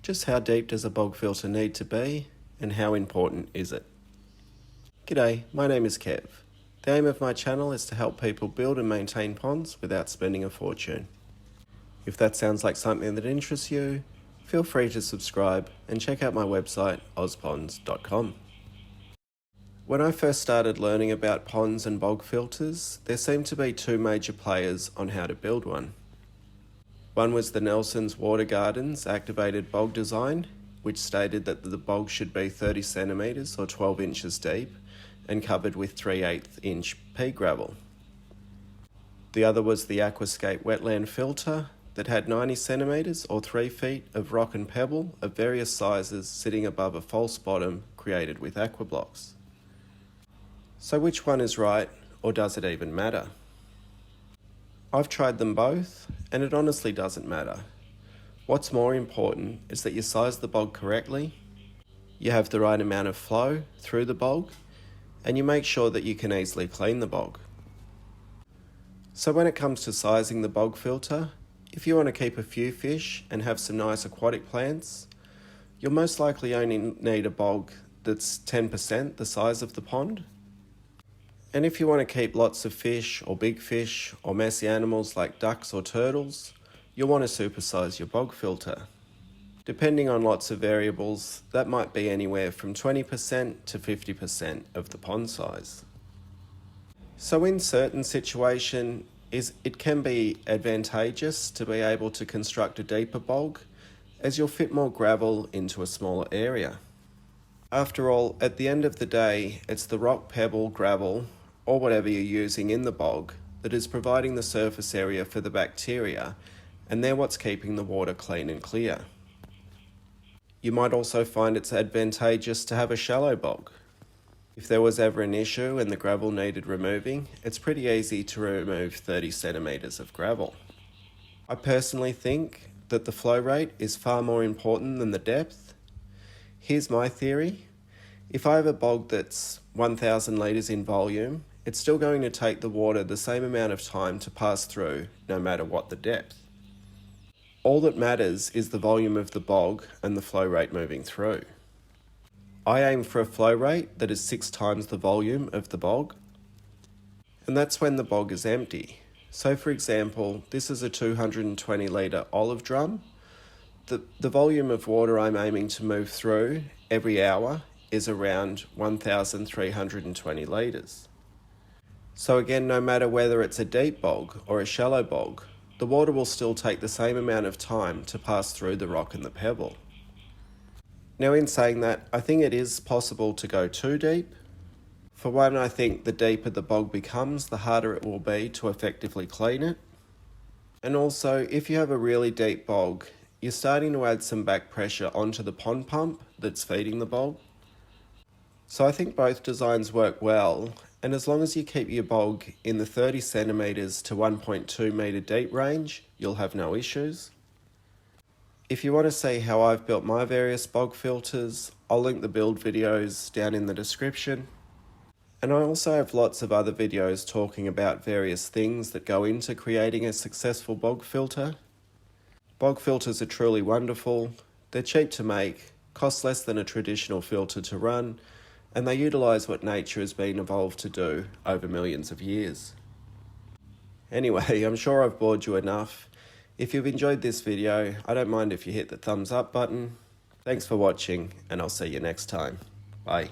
Just how deep does a bog filter need to be, and how important is it? G'day, my name is Kev. The aim of my channel is to help people build and maintain ponds without spending a fortune. If that sounds like something that interests you, feel free to subscribe and check out my website ozponds.com. When I first started learning about ponds and bog filters, there seemed to be two major players on how to build one. One was the Nelson's Water Gardens activated bog design, which stated that the bog should be 30 centimetres or 12 inches deep and covered with 3/8 inch pea gravel. The other was the Aquascape wetland filter that had 90 centimetres or 3 feet of rock and pebble of various sizes sitting above a false bottom created with aquablocks. So which one is right, or does it even matter? I've tried them both, and it honestly doesn't matter. What's more important is that you size the bog correctly, you have the right amount of flow through the bog, and you make sure that you can easily clean the bog. So when it comes to sizing the bog filter, if you want to keep a few fish and have some nice aquatic plants, you'll most likely only need a bog that's 10% the size of the pond. And if you want to keep lots of fish or big fish or messy animals like ducks or turtles, you'll want to supersize your bog filter. Depending on lots of variables, that might be anywhere from 20% to 50% of the pond size. So in certain situations, it can be advantageous to be able to construct a deeper bog, as you'll fit more gravel into a smaller area. After all, at the end of the day, it's the rock, pebble, gravel, or whatever you're using in the bog that is providing the surface area for the bacteria, and they're what's keeping the water clean and clear. You might also find it's advantageous to have a shallow bog. If there was ever an issue and the gravel needed removing, it's pretty easy to remove 30 centimetres of gravel. I personally think that the flow rate is far more important than the depth. Here's my theory. If I have a bog that's 1,000 litres in volume, it's still going to take the water the same amount of time to pass through, no matter what the depth. All that matters is the volume of the bog and the flow rate moving through. I aim for a flow rate that is 6 times the volume of the bog, and that's when the bog is empty. So for example, this is a 220 litre olive drum. The volume of water I'm aiming to move through every hour is around 1,320 litres. So again, no matter whether it's a deep bog or a shallow bog, the water will still take the same amount of time to pass through the rock and the pebble. Now in saying that, I think it is possible to go too deep. For one, I think the deeper the bog becomes, the harder it will be to effectively clean it. And also, if you have a really deep bog, you're starting to add some back pressure onto the pond pump that's feeding the bog. So I think both designs work well, and as long as you keep your bog in the 30 centimetres to 1.2 metre deep range, you'll have no issues. If you want to see how I've built my various bog filters, I'll link the build videos down in the description. And I also have lots of other videos talking about various things that go into creating a successful bog filter. Bog filters are truly wonderful, they're cheap to make, cost less than a traditional filter to run, and they utilise what nature has been evolved to do over millions of years. Anyway, I'm sure I've bored you enough. If you've enjoyed this video, I don't mind if you hit the thumbs up button. Thanks for watching, and I'll see you next time. Bye.